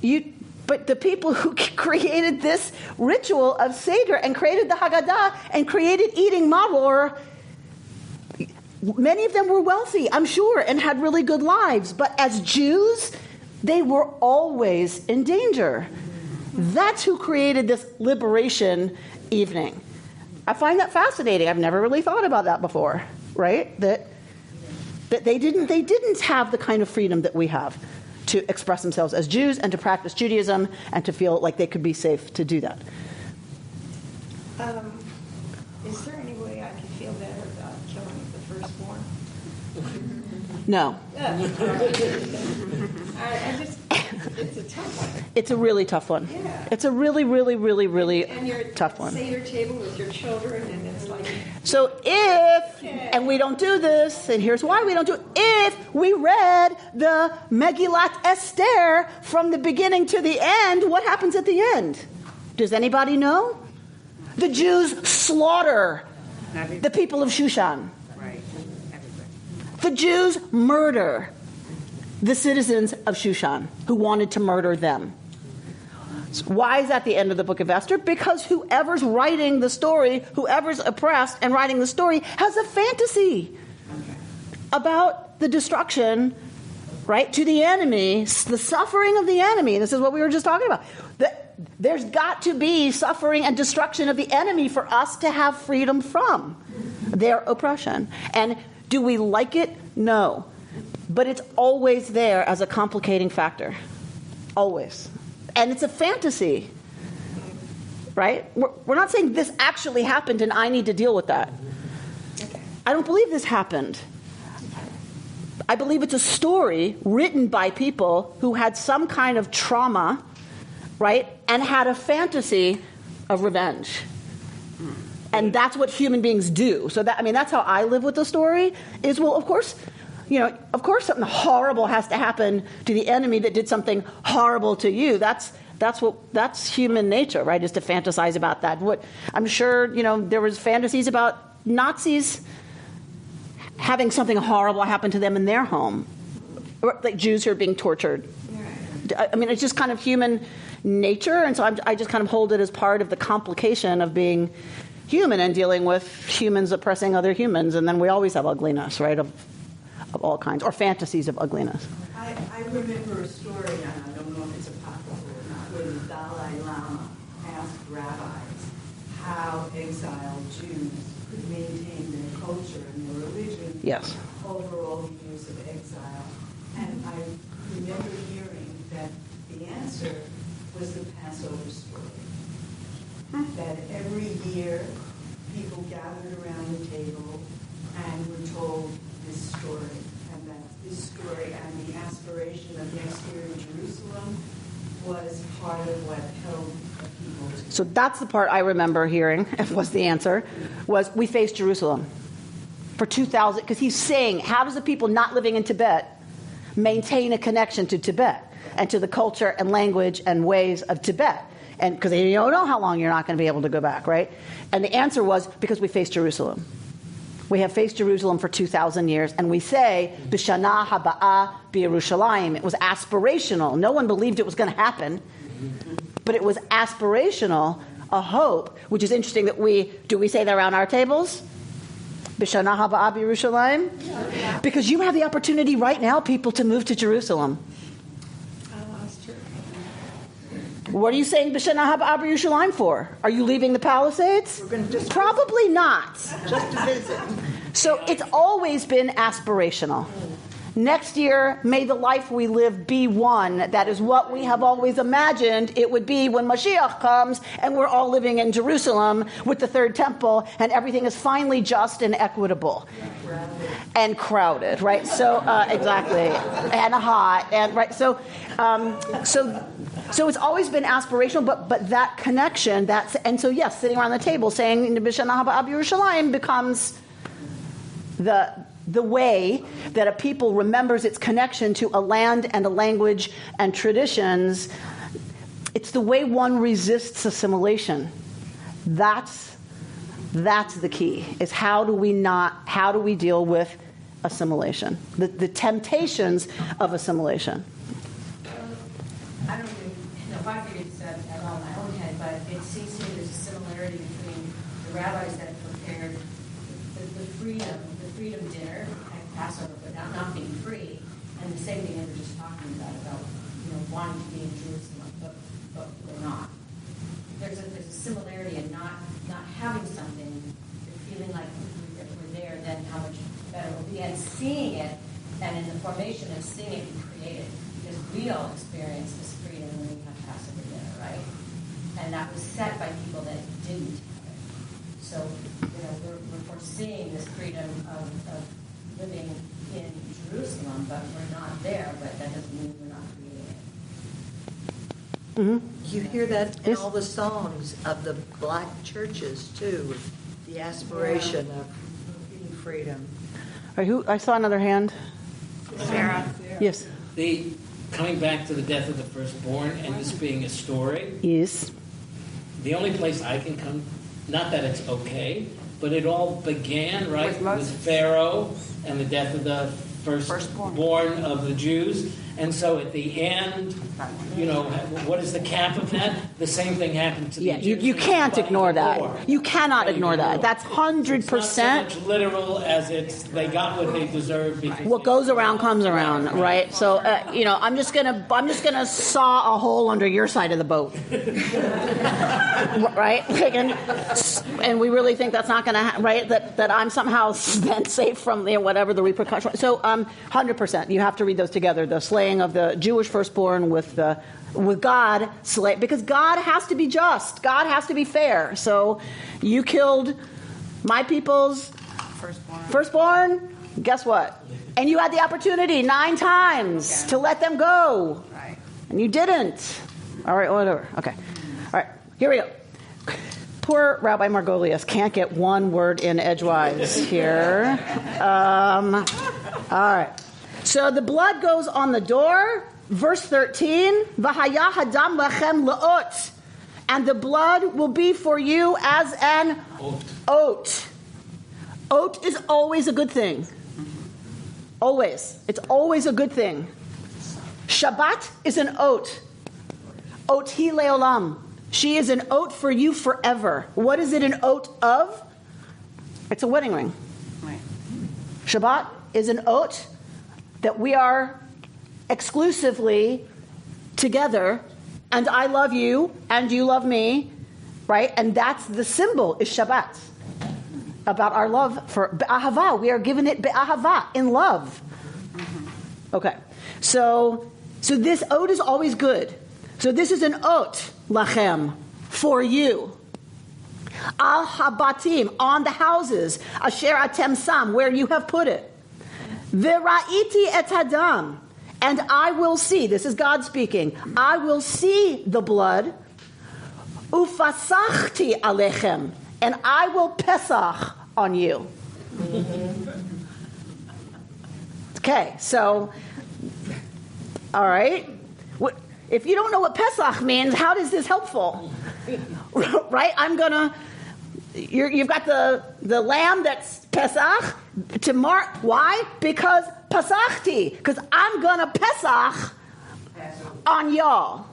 the people who created this ritual of Seder and created the Haggadah and created eating maror, many of them were wealthy, I'm sure, and had really good lives. But as Jews, they were always in danger. That's who created this liberation evening. I find that fascinating. I've never really thought about that before, right? That they didn't have the kind of freedom that we have to express themselves as Jews and to practice Judaism and to feel like they could be safe to do that. Is there any way I can feel better about killing the firstborn? No. I just It's a tough one. It's a really tough one. Yeah. It's a really, really, really, really And you're tough one. at the Seder table with your children, and it's like, So if, and we don't do this, and here's why we don't do it, if we read the Megillat Esther from the beginning to the end, what happens at the end? Does anybody know? The Jews slaughter the people of Shushan. Right. Everybody. The Jews murder the citizens of Shushan who wanted to murder them. So why is that the end of the book of Esther? Because whoever's writing the story, whoever's oppressed and writing the story, has a fantasy about the destruction, right, to the enemy, the suffering of the enemy. This is what we were just talking about. There's got to be suffering and destruction of the enemy for us to have freedom from their oppression. And do we like it? No. But it's always there as a complicating factor. Always. And it's a fantasy. Right? We're not saying this actually happened and I need to deal with that. I don't believe this happened. I believe it's a story written by people who had some kind of trauma, right? And had a fantasy of revenge. And that's what human beings do. So that's how I live with the story is, well, of course something horrible has to happen to the enemy that did something horrible to you. That's human nature, right? Is to fantasize about that. What I'm sure, there was fantasies about Nazis having something horrible happen to them in their home, or like Jews who are being tortured. It's just kind of human nature, and so I just kind of hold it as part of the complication of being human and dealing with humans oppressing other humans, and then we always have ugliness, right? Of all kinds, or fantasies of ugliness. I remember a story, and I don't know if it's apocryphal or not, where the Dalai Lama asked rabbis how exiled Jews could maintain their culture and their religion over all the years of exile. And I remember hearing that the answer was the Passover story. That every year people gathered around the table and were told this story, and that this story and the aspiration of next year in Jerusalem was part of what held people together. So that's the part I remember hearing, was the answer, was we face Jerusalem for 2,000, because he's saying, how does the people not living in Tibet maintain a connection to Tibet and to the culture and language and ways of Tibet? And because they don't know how long you're not going to be able to go back, right? And the answer was because we face Jerusalem. We have faced Jerusalem for 2,000 years, and we say, B'shana haba'ah b'Yerushalayim. It was aspirational. No one believed it was going to happen, but it was aspirational, a hope, which is interesting that we say that around our tables? B'shana haba'ah b'Yerushalayim? Because you have the opportunity right now, people, to move to Jerusalem. What are you saying B'shana haba'ah b'Yerushalayim for? Are you leaving the Palisades? Probably not. just to visit. So it's always been aspirational. Next year, may the life we live be one. That is what we have always imagined it would be when Mashiach comes and we're all living in Jerusalem with the third temple and everything is finally just and equitable. And crowded, right? So, exactly. And hot. And right. So it's always been aspirational, but that connection, and so yes, sitting around the table saying B'shana haba'ah b'Yerushalayim becomes the way that a people remembers its connection to a land and a language and traditions. It's the way one resists assimilation. That's the key, is how do we deal with assimilation, the temptations of assimilation. I don't even know if I figured this out at all in my own head, but it seems to me there's a similarity between the rabbis that prepared the freedom dinner at Passover, but not being free, and the same thing they were just talking about wanting to be in Jerusalem, but we're not. There's a similarity in not having something, feeling like if we're there, then how much better we'll be, and seeing it, and in the formation of seeing it be created, because we all experience this freedom when we have Passover dinner, right? And that was set by people that didn't have it. So, we're foreseeing this freedom of living in Jerusalem, but we're not there, but that doesn't mean we're not creating it. You hear that in all the songs of the black churches too, the aspiration of freedom. All right, I saw another hand. Sarah. Yes. Coming back to the death of the firstborn and this being a story, Yes. the only place I can come, not that it's okay, but it all began, right, with Pharaoh and the death of the firstborn of the Jews. And so at the end, what is the cap of that? The same thing happened to the Egyptians. You can't ignore that. You cannot ignore that. That's 100%. It's not so much literal as they got what they deserved. Because what goes around comes around, right? So I'm just gonna saw a hole under your side of the boat, right? And we really think that's not gonna right? That I'm somehow then safe from whatever the repercussions. So 100%, you have to read those together. The slaying of the Jewish firstborn with God, because God has to be just. God has to be fair. So you killed my people's firstborn. Guess what? And you had the opportunity 9 times to let them go. Right. And you didn't. All right, whatever. Okay. All right, here we go. Poor Rabbi Margolius can't get one word in edgewise here. All right. So the blood goes on the door. Verse 13. V'haya hadam lechem le'ot. And the blood will be for you as an oat. Oat is always a good thing. Always. It's always a good thing. Shabbat is an oat. Oti leolam. She is an oat for you forever. What is it an oat of? It's a wedding ring. Right. Shabbat is an oat that we are exclusively together, and I love you, and you love me, right? And that's the symbol, is Shabbat. About our love for be'ahava. We are given it be'ahava, in love. Okay. So this oat is always good. So this is an oat, lachem, for you. Al habatim, on the houses, asher atem sam, where you have put it. V'ra'iti et hadam, and I will see, this is God speaking, I will see the blood, ufasachti alechem, and I will pesach on you. Okay, so, all right. If you don't know what pesach means, how is this helpful? Right? You've got the lamb that's pesach to mark. Why? Because pesachti. Because I'm gonna pesach on y'all.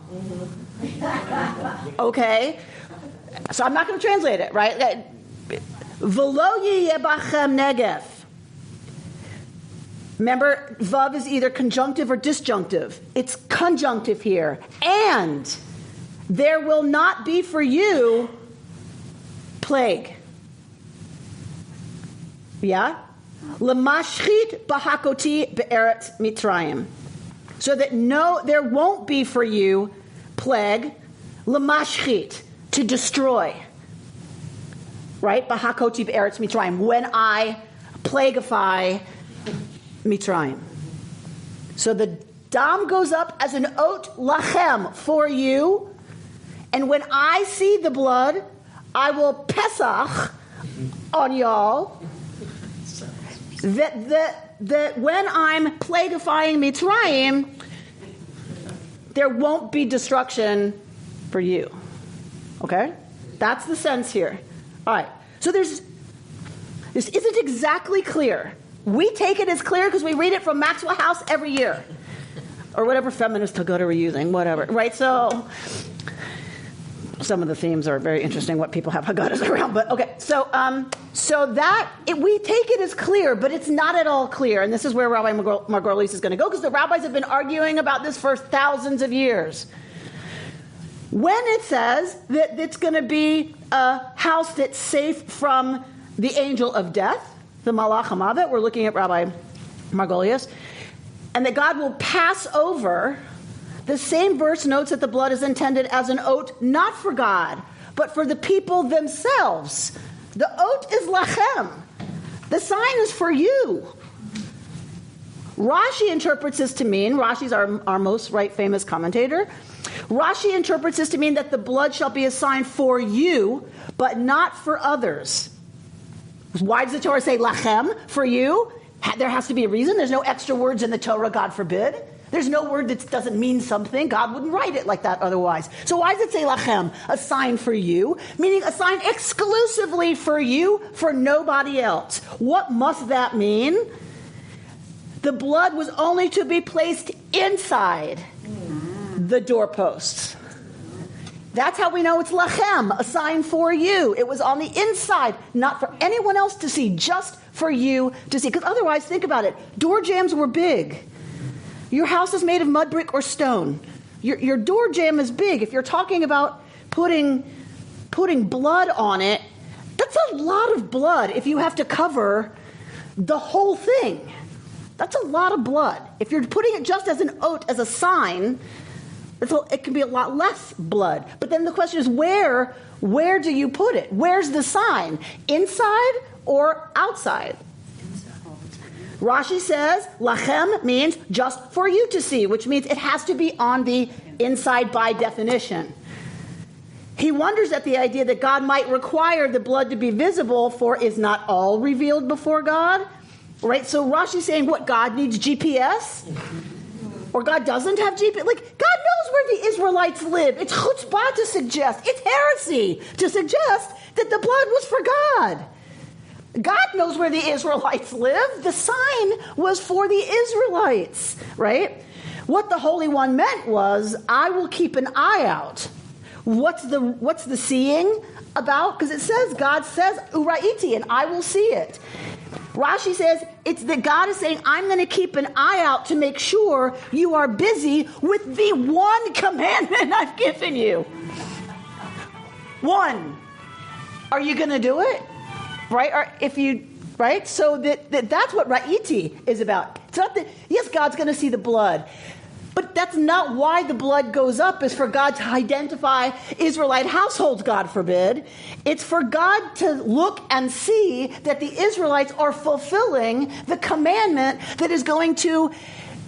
Okay? So I'm not going to translate it, right? V'lo yiyeh bachem negev. Remember, vav is either conjunctive or disjunctive. It's conjunctive here. And there will not be for you plague. Yeah? L'mashchit bahakoti be'eretz Mitzrayim. So that there won't be for you plague, l'mashchit, to destroy. Right? Bahakoti be'eretz Mitzrayim. When I plagueify Mitzrayim. So the dam goes up as an oat lachem for you, and when I see the blood, I will pesach on y'all. That when I'm plagueifying Mitzrayim, there won't be destruction for you. Okay? That's the sense here. All right. So this isn't exactly clear. We take it as clear because we read it from Maxwell House every year. Or whatever feminist Haggadah we're using, whatever. Right? So some of the themes are very interesting, what people have Haggadahs around. But okay, so we take it as clear, but it's not at all clear. And this is where Rabbi Margolius is going to go, because the rabbis have been arguing about this for thousands of years. When it says that it's going to be a house that's safe from the angel of death, the Malach HaMavet, we're looking at Rabbi Margolius, and that God will pass over, the same verse notes that the blood is intended as an oat, not for God, but for the people themselves. The oat is lachem. The sign is for you. Rashi interprets this to mean, Rashi's our most famous commentator, Rashi interprets this to mean that the blood shall be a sign for you, but not for others. Why does the Torah say lachem, for you? There has to be a reason. There's no extra words in the Torah, God forbid. There's no word that doesn't mean something. God wouldn't write it like that otherwise. So why does it say lachem, a sign for you? Meaning a sign exclusively for you, for nobody else. What must that mean? The blood was only to be placed inside the doorposts. That's how we know it's lachem, a sign for you. It was on the inside, not for anyone else to see, just for you to see. Because otherwise, think about it. Door jambs were big. Your house is made of mud, brick, or stone. Your door jamb is big. If you're talking about putting blood on it, that's a lot of blood if you have to cover the whole thing. That's a lot of blood. If you're putting it just as an oath, as a sign, it can be a lot less blood. But then the question is, where do you put it? Where's the sign? Inside or outside? Rashi says, lachem means just for you to see, which means it has to be on the inside by definition. He wonders at the idea that God might require the blood to be visible, for is not all revealed before God? Right? So Rashi's saying, what, God needs GPS? Or God doesn't have GPS? Like, God knows where the Israelites live. It's chutzpah to suggest, it's heresy to suggest that the blood was for God. God knows where the Israelites live. The sign was for the Israelites, right? What the Holy One meant was, I will keep an eye out. What's the seeing about? Because it says, God says, Uraiti, and I will see it. Rashi says, it's that God is saying, I'm going to keep an eye out to make sure you are busy with the one commandment I've given you. One. Are you going to do it? Right? Or if you, right? So that's what Ra'iti is about. It's not that, yes, God's going to see the blood. But that's not why the blood goes up, is for God to identify Israelite households, God forbid. It's for God to look and see that the Israelites are fulfilling the commandment that is going to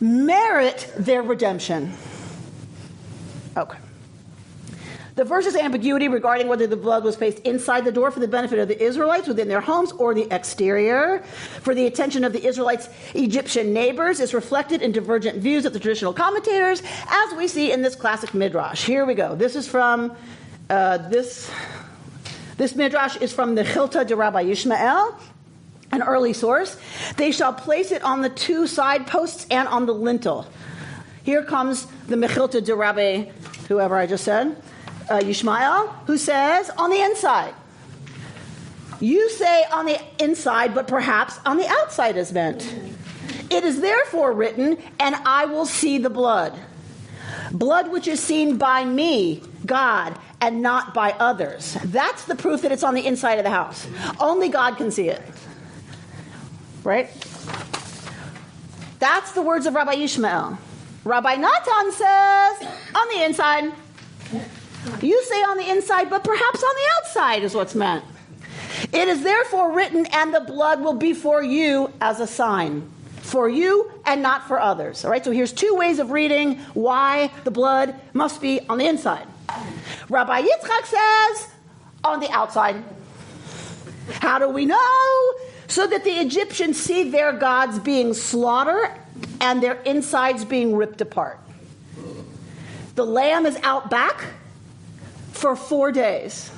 merit their redemption. Okay. The verse's ambiguity regarding whether the blood was placed inside the door for the benefit of the Israelites within their homes or the exterior for the attention of the Israelites' Egyptian neighbors is reflected in divergent views of the traditional commentators, as we see in this classic midrash. Here we go. This is from this midrash is from the Chilta de Rabbi Yishmael, an early source. They shall place it on the two side posts and on the lintel. Here comes the Mechilta de Rabbi, whoever I just said. Yishmael, who says on the inside. You say on the inside, but perhaps on the outside is meant. It is therefore written, and I will see the blood. Blood which is seen by me, God, and not by others. That's the proof that it's on the inside of the house. Only God can see it. Right? That's the words of Rabbi Yishmael. Rabbi Natan says, on the inside. You say on the inside, but perhaps on the outside is what's meant. It is therefore written, and the blood will be for you as a sign. For you and not for others. All right, so here's two ways of reading why the blood must be on the inside. Rabbi Yitzchak says, on the outside. How do we know? So that the Egyptians see their gods being slaughtered and their insides being ripped apart. The lamb is out back for 4 days.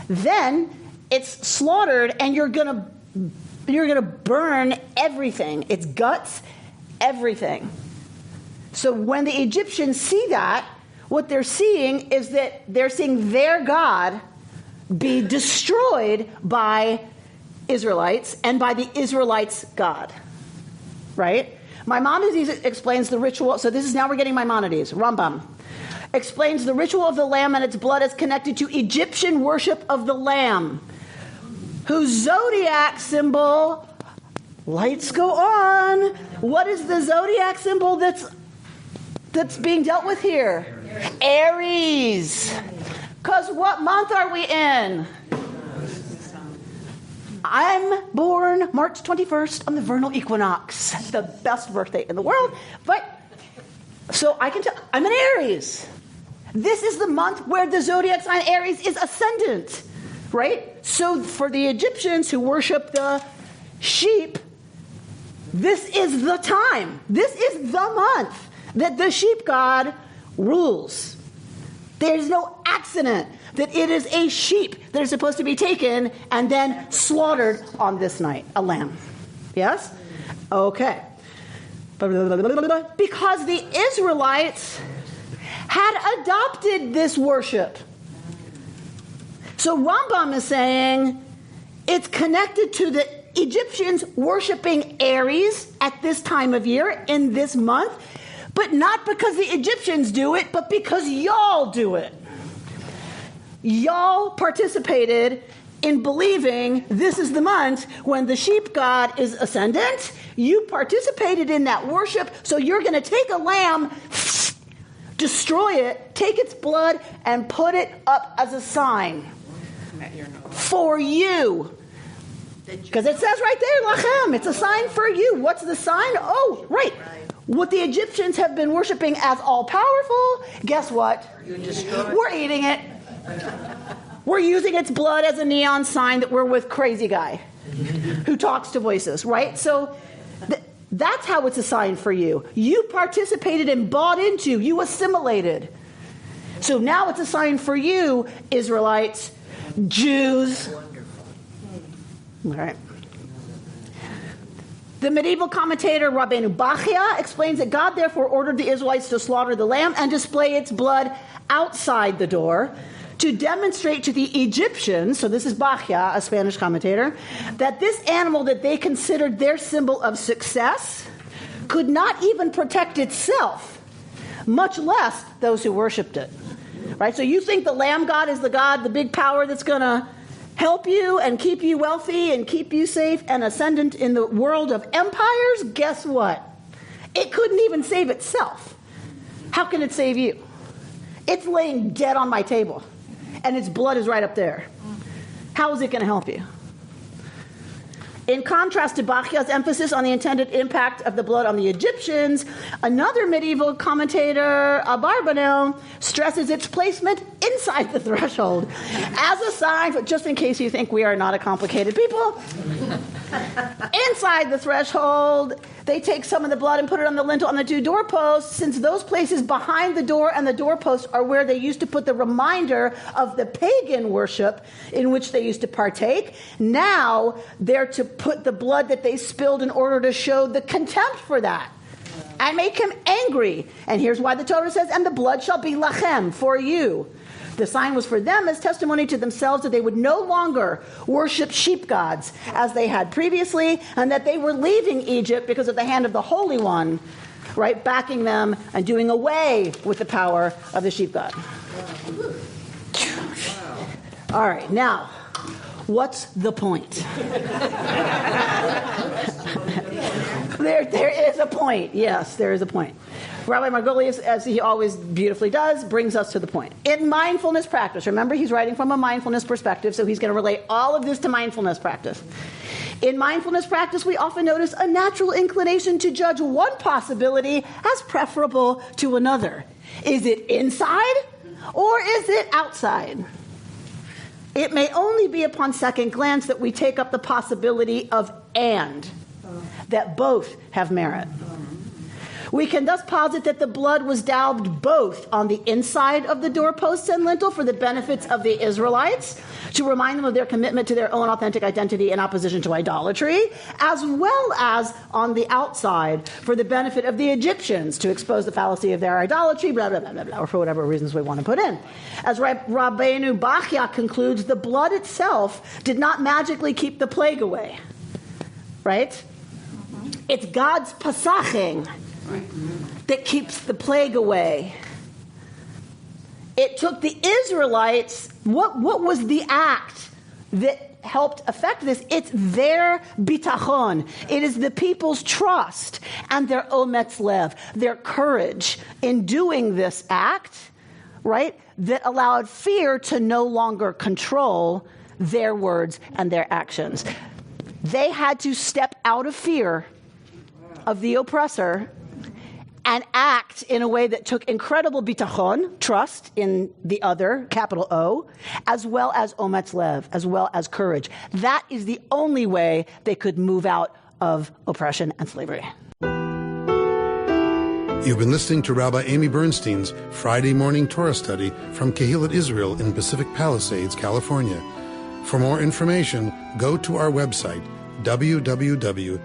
Then it's slaughtered and you're gonna burn everything. Its guts, everything. So when the Egyptians see that, what they're seeing is that they're seeing their God be destroyed by Israelites and by the Israelites' God. Right? Maimonides explains the ritual. So this is now we're getting Maimonides. Rambam explains the ritual of the lamb and its blood is connected to Egyptian worship of the lamb, whose zodiac symbol, lights go on. What is the zodiac symbol that's being dealt with here? Aries. Because what month are we in? I'm born March 21st on the vernal equinox, the best birthday in the world. But so I can tell, I'm an Aries. This is the month where the zodiac sign Aries is ascendant, right? So for the Egyptians who worship the sheep, this is the time. This is the month that the sheep god rules. There's no accident that it is a sheep that is supposed to be taken and then slaughtered on this night, a lamb. Yes? Okay. Because the Israelites had adopted this worship. So Rambam is saying it's connected to the Egyptians worshiping Aries at this time of year in this month, but not because the Egyptians do it, but because y'all do it. Y'all participated in believing this is the month when the sheep god is ascendant. You participated in that worship, so you're going to take a lamb, destroy it, take its blood, and put it up as a sign for you. Because it says right there, lachem, it's a sign for you. What's the sign? Oh, right. What the Egyptians have been worshiping as all-powerful, guess what? We're eating it. We're using its blood as a neon sign that we're with crazy guy who talks to voices, right? So that's how it's a sign for you. You participated and bought into, you assimilated. So now it's a sign for you, Israelites, Jews. All right. The medieval commentator Rabbi Amy Bernstein explains that God therefore ordered the Israelites to slaughter the lamb and display its blood outside the door to demonstrate to the Egyptians, so this is Bachia, a Spanish commentator, that this animal that they considered their symbol of success could not even protect itself, much less those who worshipped it. Right? So you think the lamb god is the god, the big power that's going to help you and keep you wealthy and keep you safe and ascendant in the world of empires? Guess what? It couldn't even save itself. How can it save you? It's laying dead on my table, and its blood is right up there. How is it going to help you? In contrast to Bachia's emphasis on the intended impact of the blood on the Egyptians, another medieval commentator, Abarbanel, stresses its placement inside the threshold as a sign, just in case you think we are not a complicated people. Inside the threshold, they take some of the blood and put it on the lintel on the two doorposts, since those places behind the door and the doorpost are where they used to put the reminder of the pagan worship in which they used to partake. Now they're to put the blood that they spilled in order to show the contempt for that and make him angry. And here's why the Torah says, and the blood shall be lachem, for you. The sign was for them as testimony to themselves that they would no longer worship sheep gods as they had previously, and that they were leaving Egypt because of the hand of the Holy One, right, backing them and doing away with the power of the sheep god. All right, now, what's the point? There is a point. Yes, there is a point. Rabbi Margolius, as he always beautifully does, brings us to the point. In mindfulness practice, remember he's writing from a mindfulness perspective, so he's going to relate all of this to mindfulness practice. In mindfulness practice, we often notice a natural inclination to judge one possibility as preferable to another. Is it inside or is it outside? It may only be upon second glance that we take up the possibility of and, that both have merit. We can thus posit that the blood was daubed both on the inside of the doorposts and lintel for the benefits of the Israelites, to remind them of their commitment to their own authentic identity in opposition to idolatry, as well as on the outside for the benefit of the Egyptians, to expose the fallacy of their idolatry, blah, blah, blah, blah, blah, or for whatever reasons we want to put in. As Rabbeinu Bachia concludes, the blood itself did not magically keep the plague away. Right? It's God's pasaching that keeps the plague away. It took the Israelites, what was the act that helped affect this? It's their bitachon. It is the people's trust and their ometz lev, their courage in doing this act, right, that allowed fear to no longer control their words and their actions. They had to step out of fear of the oppressor and act in a way that took incredible bitachon, trust in the other, capital O, as well as ometz lev, as well as courage. That is the only way they could move out of oppression and slavery. You've been listening to Rabbi Amy Bernstein's Friday Morning Torah Study from Kehillat Israel in Pacific Palisades, California. For more information, go to our website, www.ourki.org.